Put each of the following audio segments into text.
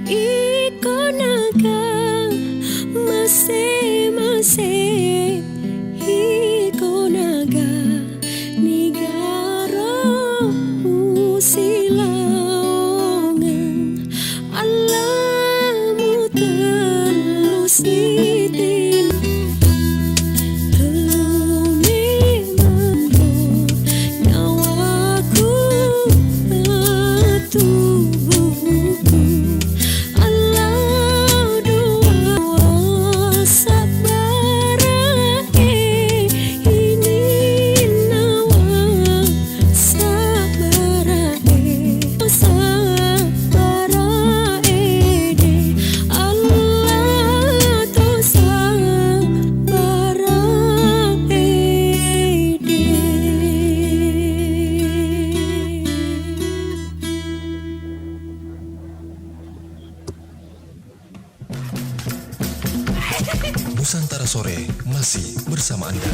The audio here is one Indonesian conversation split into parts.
iko naga mase iko naga nigaro usilaongan alamu terus itin Nusantara Sore masih bersama Anda.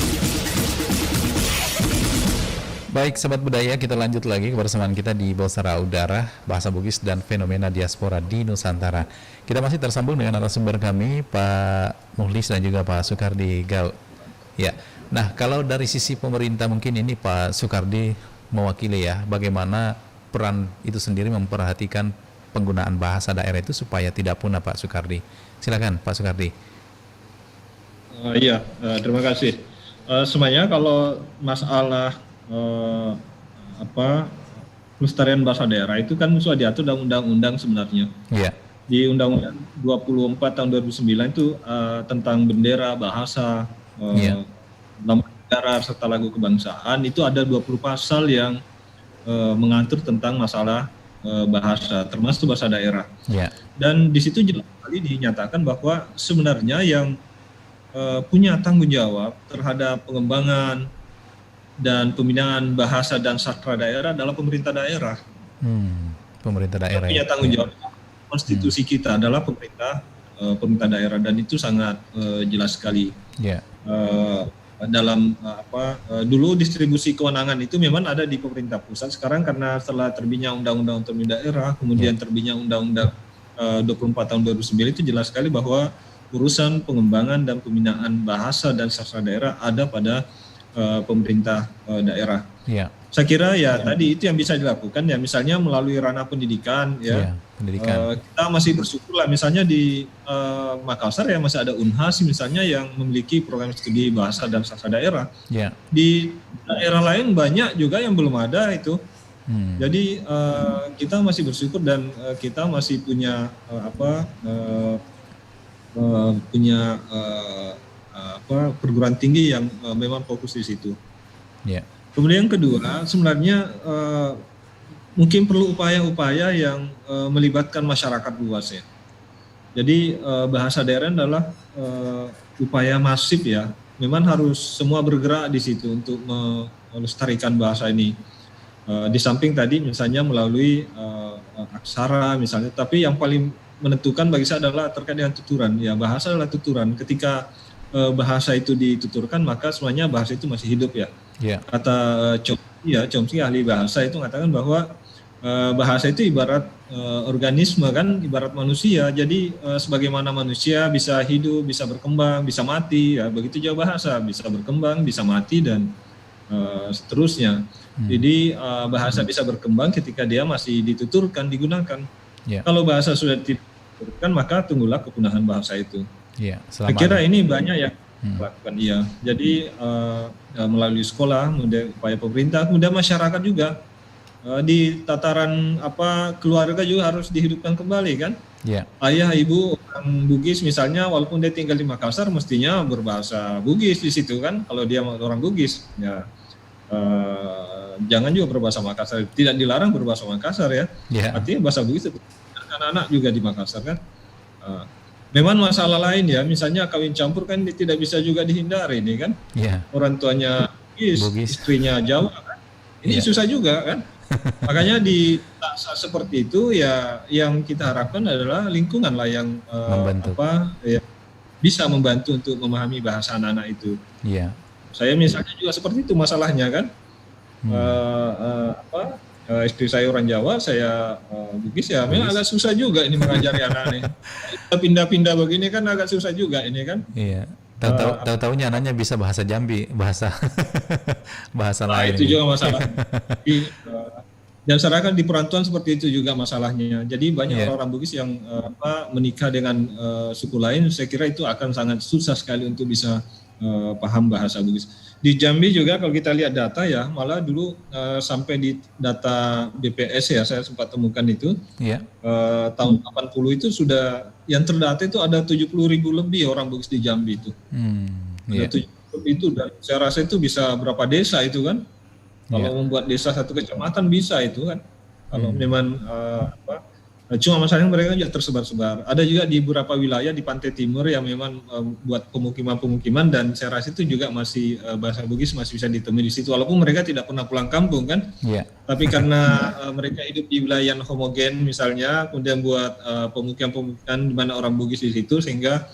Baik, Sobat Budaya, kita lanjut lagi kebersamaan kita di Bosara Udara, Bahasa Bugis dan Fenomena Diaspora di Nusantara. Kita masih tersambung dengan narasumber kami, Pak Muhlis dan juga Pak Sukardi Gal. Ya, nah kalau dari sisi pemerintah mungkin ini Pak Sukardi mewakili ya, bagaimana peran itu sendiri memperhatikan penggunaan bahasa daerah itu supaya tidak punah, Pak Sukardi. Silakan, Pak Sukardi. Terima kasih. Sebenarnya kalau masalah pelestarian bahasa daerah itu kan sudah diatur dalam undang-undang sebenarnya. Iya. Di Undang-Undang 24 tahun 2009 itu tentang bendera, bahasa, nama negara serta lagu kebangsaan itu ada 20 pasal yang mengatur tentang masalah bahasa, termasuk bahasa daerah. Iya. Dan di situ jelas sekali dinyatakan bahwa sebenarnya yang punya tanggung jawab terhadap pengembangan dan pembinaan bahasa dan sastra daerah adalah pemerintah daerah. Pemerintah daerah. Punya tanggung jawab. Konstitusi kita adalah pemerintah daerah dan itu sangat jelas sekali. Yeah. Dulu distribusi kewenangan itu memang ada di pemerintah pusat. Sekarang karena setelah terbitnya Undang-Undang Otonomi Daerah, kemudian terbitnya Undang-Undang 24 tahun 2009 itu jelas sekali bahwa urusan pengembangan dan pembinaan bahasa dan sastra daerah ada pada pemerintah daerah. Yeah. Saya kira tadi itu yang bisa dilakukan ya, misalnya melalui ranah pendidikan ya. Pendidikan. Kita masih bersyukur lah, misalnya di Makassar ya masih ada Unhas misalnya yang memiliki program studi bahasa dan sastra daerah. Yeah. Di daerah lain banyak juga yang belum ada itu. Jadi kita masih bersyukur dan kita masih punya perguruan tinggi yang memang fokus di situ. Yeah. Kemudian yang kedua, sebenarnya mungkin perlu upaya-upaya yang melibatkan masyarakat luas ya. Jadi bahasa daerah adalah upaya masif ya. Memang harus semua bergerak di situ untuk melestarikan bahasa ini. Di samping tadi misalnya melalui aksara misalnya, tapi yang paling menentukan bagi saya adalah terkait dengan tuturan. Ya, bahasa adalah tuturan. Ketika bahasa itu dituturkan, maka semuanya bahasa itu masih hidup ya. Yeah. Kata Chomsky ahli bahasa itu mengatakan bahwa bahasa itu ibarat organisme kan, ibarat manusia. Jadi sebagaimana manusia bisa hidup, bisa berkembang, bisa mati, ya begitu juga bahasa bisa berkembang, bisa mati dan seterusnya. Jadi bahasa bisa berkembang ketika dia masih dituturkan, digunakan. Yeah. Kalau bahasa sudah dituturkan, maka tunggulah kepunahan bahasa itu. Yeah, saya kira ini banyak yang melakukan Jadi melalui sekolah, kemudian upaya pemerintah, kemudian masyarakat juga di tataran keluarga juga harus dihidupkan kembali kan. Yeah. Ayah ibu orang Bugis misalnya, walaupun dia tinggal di Makassar, mestinya berbahasa Bugis di situ kan. Kalau dia orang Bugis, ya jangan juga berbahasa Makassar. Tidak dilarang berbahasa Makassar ya. Yeah. Artinya bahasa Bugis itu anak-anak juga di Makassar kan. Memang masalah lain ya, misalnya kawin campur kan tidak bisa juga dihindari ini kan. Yeah. Orang tuanya Bugis, istrinya Jawa kan. Ini susah juga kan. Makanya di saat seperti itu ya yang kita harapkan adalah lingkungan lah yang bisa membantu untuk memahami bahasa anak-anak itu. Yeah. Saya misalnya juga seperti itu masalahnya kan. istri saya orang Jawa, saya Bugis ya. Memang agak susah juga ini mengajari anak-anak. Kita pindah-pindah begini kan agak susah juga ini kan. Iya. Tahu-tahunya anaknya bisa bahasa Jambi, bahasa bahasa Nah, lain. itu juga masalah. Jadi, dan sekarang kan di perantauan seperti itu juga masalahnya. Jadi banyak Iya. orang-orang Bugis yang menikah dengan suku lain, saya kira itu akan sangat susah sekali untuk bisa paham bahasa Bugis. Di Jambi juga kalau kita lihat data ya, malah dulu sampai di data BPS ya, saya sempat temukan itu, Iya. tahun 80 itu sudah, yang terdata itu ada 70.000 lebih orang Bugis di Jambi itu. Iya. Ada 70 itu, dan saya rasa itu bisa berapa desa itu kan. Kalau membuat desa satu kecamatan bisa itu kan. Kalau memang cuma masalahnya mereka juga tersebar-sebar. Ada juga di beberapa wilayah di pantai timur yang memang buat pemukiman-pemukiman, dan saya rasa itu juga masih bahasa Bugis masih bisa ditemui di situ. Walaupun mereka tidak pernah pulang kampung kan. Iya. Tapi karena mereka hidup di wilayah yang homogen misalnya, kemudian buat pemukiman-pemukiman di mana orang Bugis di situ, sehingga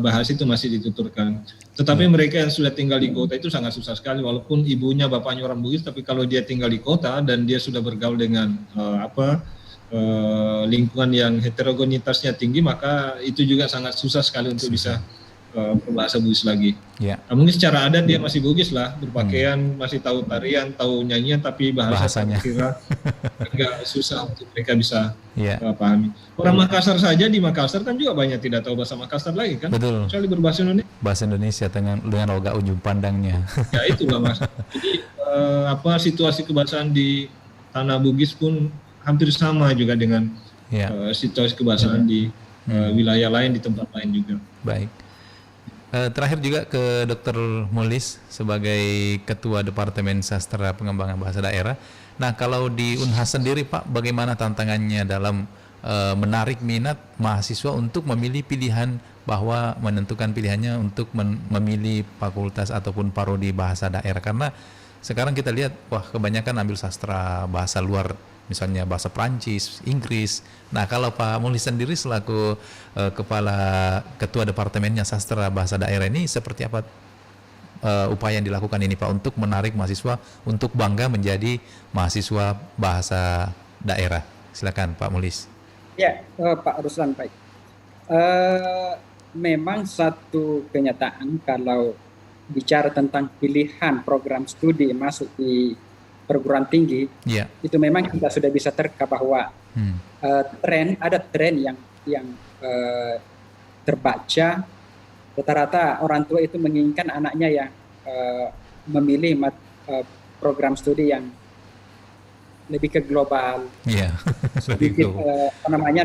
bahasa itu masih dituturkan. Tetapi mereka yang sudah tinggal di kota itu sangat susah sekali, walaupun ibunya bapaknya orang Bugis, tapi kalau dia tinggal di kota dan dia sudah bergaul dengan lingkungan yang heterogenitasnya tinggi, maka itu juga sangat susah sekali untuk bisa berbahasa Bugis lagi. Iya. Nah, mungkin secara adat dia masih Bugis lah, berpakaian, masih tahu tarian, tahu nyanyian, tapi bahasanya kira agak susah untuk mereka bisa pahami. Orang Makassar saja, di Makassar kan juga banyak tidak tahu bahasa Makassar lagi kan. Betul. Kecuali berbahasa Indonesia. Bahasa Indonesia dengan logat ujung pandangnya. Ya itulah Mas. Jadi situasi kebahasaan di tanah Bugis pun hampir sama juga dengan situasi kebahasaan di wilayah lain, di tempat lain juga. Baik. Terakhir juga ke Dr. Mulis sebagai Ketua Departemen Sastra Pengembangan Bahasa Daerah. Nah, kalau di Unhas sendiri Pak, bagaimana tantangannya dalam menarik minat mahasiswa untuk memilih pilihan, bahwa menentukan pilihannya untuk memilih fakultas ataupun prodi bahasa daerah? Karena sekarang kita lihat, wah kebanyakan ambil sastra bahasa luar, misalnya bahasa Prancis, Inggris. Nah, kalau Pak Mulis sendiri selaku Kepala Ketua Departemennya Sastra Bahasa Daerah ini, seperti apa upaya yang dilakukan ini Pak untuk menarik mahasiswa untuk bangga menjadi mahasiswa bahasa daerah? Silakan Pak Mulis. Ya, Pak Ruslan, baik. Memang satu kenyataan kalau bicara tentang pilihan program studi masuk di perguruan tinggi, itu memang kita sudah bisa terka bahwa ada tren yang terbaca. Rata-rata orang tua itu menginginkan anaknya yang memilih program studi yang lebih ke global, sedikit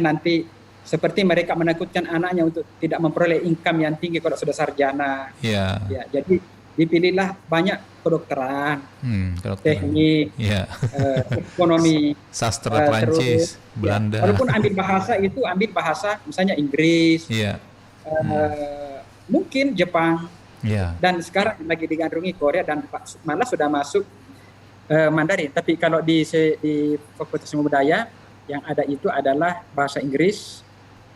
nanti seperti mereka menakutkan anaknya untuk tidak memperoleh income yang tinggi kalau sudah sarjana. Ya, jadi dipilihlah banyak kedokteran, teknik, ekonomi, sastra Prancis, Belanda. Walaupun ambil bahasa misalnya Inggris, mungkin Jepang, dan sekarang lagi digandrungi Korea, dan malah sudah masuk Mandarin. Tapi kalau di Fakultas Ilmu Budaya yang ada itu adalah bahasa Inggris,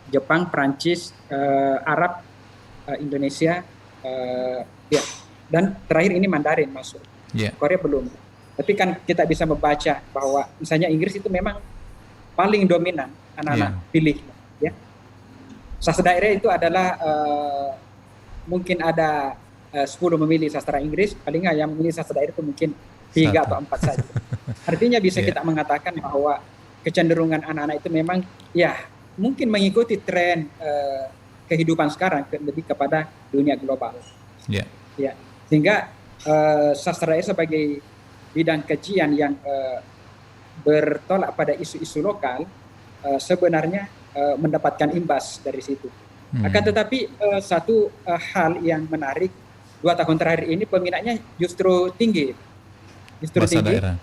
Jepang, Prancis, Arab, Indonesia, dan terakhir ini Mandarin masuk. Korea belum. Tapi kan kita bisa membaca bahwa misalnya Inggris itu memang paling dominan anak-anak pilih. Ya. Sastra daerah itu adalah mungkin ada 10 memilih sastra Inggris, paling nggak yang memilih sastra daerah itu mungkin 3 atau 4 saja. Artinya bisa kita mengatakan bahwa kecenderungan anak-anak itu memang mungkin mengikuti tren kehidupan sekarang lebih kepada dunia global. Sehingga sastra daerah sebagai bidang kajian yang bertolak pada isu-isu lokal sebenarnya mendapatkan imbas dari situ. Akan tetapi satu hal yang menarik, 2 tahun terakhir ini peminatnya justru tinggi. Bahasa daerah.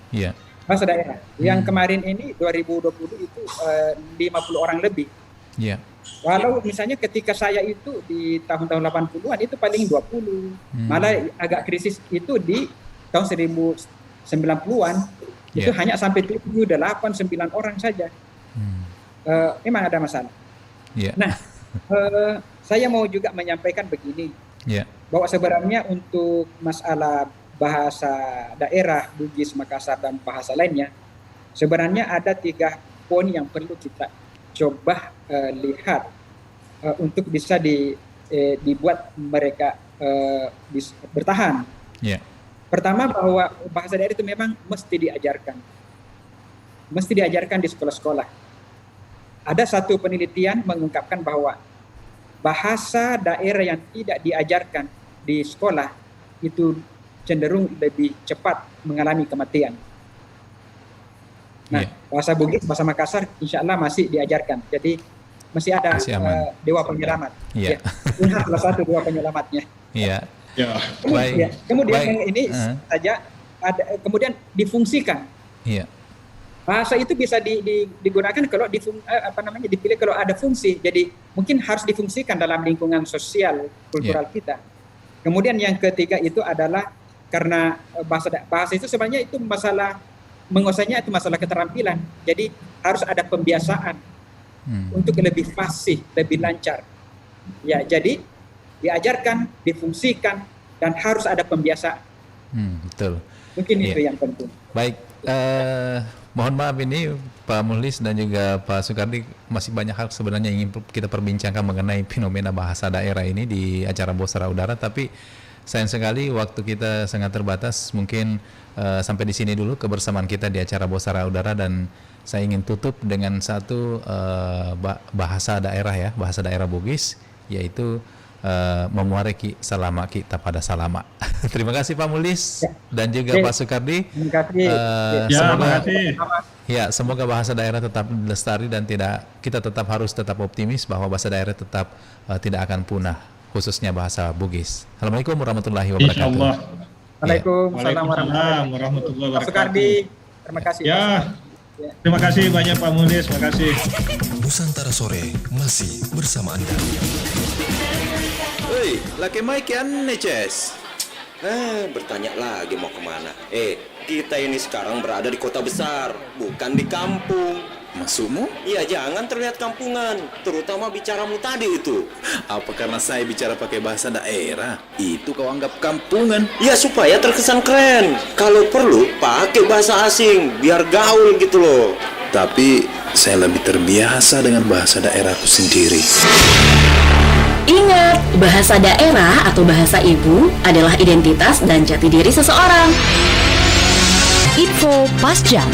Bahasa daerah. Yang kemarin ini 2020 itu 50 orang lebih. Walau misalnya ketika saya itu di tahun-tahun 80-an itu paling 20. Malah agak krisis itu di tahun 1990-an. Itu hanya sampai 7, 8, 9 orang saja. Memang ada masalah. Nah, saya mau juga menyampaikan begini. Bahwa sebenarnya untuk masalah bahasa daerah, Bugis, Makassar, dan bahasa lainnya, sebenarnya ada 3 poin yang perlu kita coba lihat untuk bisa dibuat mereka bertahan. Yeah. Pertama, bahwa bahasa daerah itu memang mesti diajarkan di sekolah-sekolah. Ada satu penelitian mengungkapkan bahwa bahasa daerah yang tidak diajarkan di sekolah itu cenderung lebih cepat mengalami kematian. Nah, bahasa Bugis, bahasa Makassar insya Allah masih diajarkan. Jadi masih ada dewa penyelamat. Yeah. Ya, salah satu dewa penyelamatnya. Iya. Ya. Kemudian yang ini saja ada, kemudian difungsikan. Iya. Bahasa itu bisa digunakan kalau dipilih kalau ada fungsi. Jadi mungkin harus difungsikan dalam lingkungan sosial kultural kita. Kemudian yang ketiga itu adalah karena bahasa itu sebenarnya itu masalah menguasainya itu masalah keterampilan. Jadi harus ada pembiasaan untuk lebih fasih, lebih lancar. Ya, jadi diajarkan, difungsikan, dan harus ada pembiasaan. Betul. Mungkin itu yang penting. Baik, mohon maaf ini Pak Muhlis dan juga Pak Sukardi, masih banyak hal sebenarnya ingin kita perbincangkan mengenai fenomena bahasa daerah ini di acara Bosara Udara, tapi sayang sekali waktu kita sangat terbatas. Mungkin sampai di sini dulu kebersamaan kita di acara Bosara Udara, dan saya ingin tutup dengan satu bahasa daerah ya, bahasa daerah Bugis, yaitu memuareki salama kita pada salama. Terima kasih Pak Mulis dan juga Pak Sukardi. Terima kasih. Semoga bahasa daerah tetap lestari dan kita tetap harus tetap optimis bahwa bahasa daerah tetap tidak akan punah, khususnya bahasa Bugis. Assalamualaikum warahmatullahi wabarakatuh. Insyaallah. Waalaikumsalam warahmatullahi wabarakatuh. Pak Sukardi, terima kasih. Terima kasih banyak Pak Mulis, terima kasih. Nusantara Sore masih bersama Anda. Hei, laki Mike ya Neces. Bertanya lagi mau kemana? Kita ini sekarang berada di kota besar, bukan di kampung. Maksudmu? Iya, jangan terlihat kampungan, terutama bicaramu tadi itu. Apa karena saya bicara pakai bahasa daerah? Itu kau anggap kampungan? Ya, supaya terkesan keren. Kalau perlu, pakai bahasa asing, biar gaul gitu loh. Tapi, saya lebih terbiasa dengan bahasa daerahku sendiri. Ingat, bahasa daerah atau bahasa ibu adalah identitas dan jati diri seseorang. Info Pas Jam.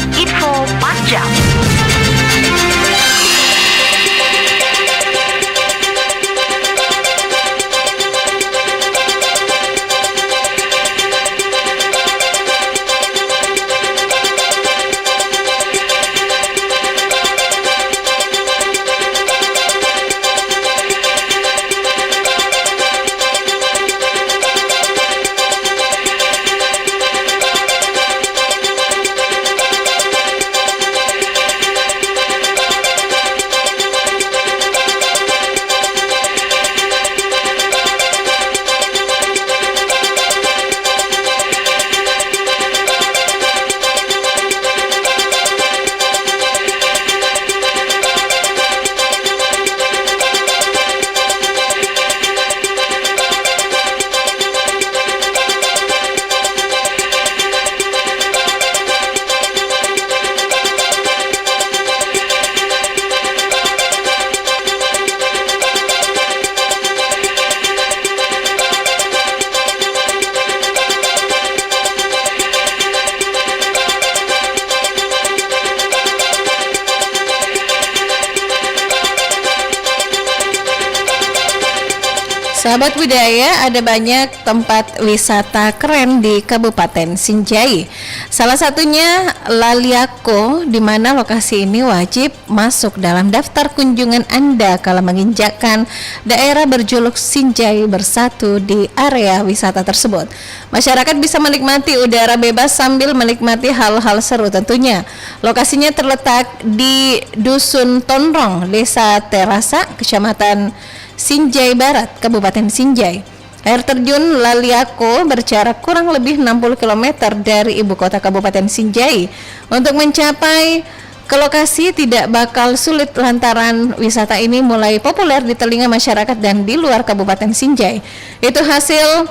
Sahabat budaya, ada banyak tempat wisata keren di Kabupaten Sinjai. Salah satunya Laliako, di mana lokasi ini wajib masuk dalam daftar kunjungan Anda kalau menginjakkan daerah berjuluk Sinjai bersatu di area wisata tersebut. Masyarakat bisa menikmati udara bebas sambil menikmati hal-hal seru tentunya. Lokasinya terletak di Dusun Tonrong, Desa Terasa, Kecamatan Sinjai Barat, Kabupaten Sinjai. Air terjun Laliako berjarak kurang lebih 60 km dari ibu kota Kabupaten Sinjai. Untuk mencapai ke lokasi tidak bakal sulit lantaran wisata ini mulai populer di telinga masyarakat dan di luar Kabupaten Sinjai. Itu hasil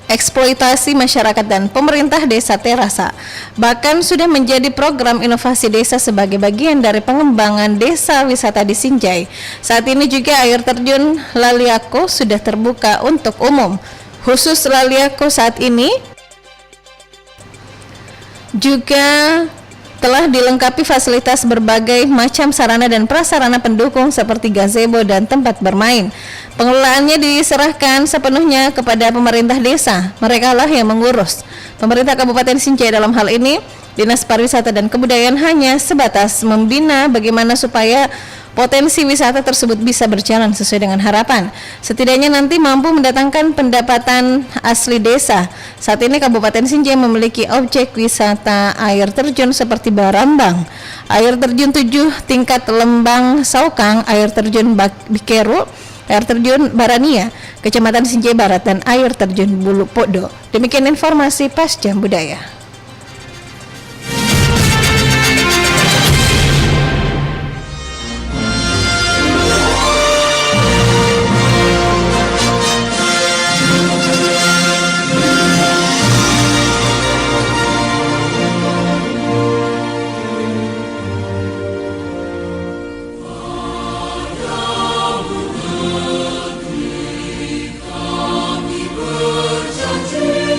eksploitasi masyarakat dan pemerintah desa terasa. Bahkan sudah menjadi program inovasi desa sebagai bagian dari pengembangan desa wisata di Sinjai. Saat ini juga air terjun Laliako sudah terbuka untuk umum. Khusus Laliako saat ini juga telah dilengkapi fasilitas berbagai macam sarana dan prasarana pendukung seperti gazebo dan tempat bermain. Pengelolaannya diserahkan sepenuhnya kepada pemerintah desa. Mereka lah yang mengurus. Pemerintah Kabupaten Sinjai dalam hal ini, Dinas Pariwisata dan Kebudayaan hanya sebatas membina bagaimana supaya potensi wisata tersebut bisa berjalan sesuai dengan harapan. Setidaknya nanti mampu mendatangkan pendapatan asli desa. Saat ini Kabupaten Sinjai memiliki objek wisata air terjun seperti Barambang, air terjun 7 tingkat Lembang Saukang, air terjun Bikeru, air terjun Barania, Kecamatan Sinjai Barat, dan air terjun Bulu Podo. Demikian informasi Pasca Budaya.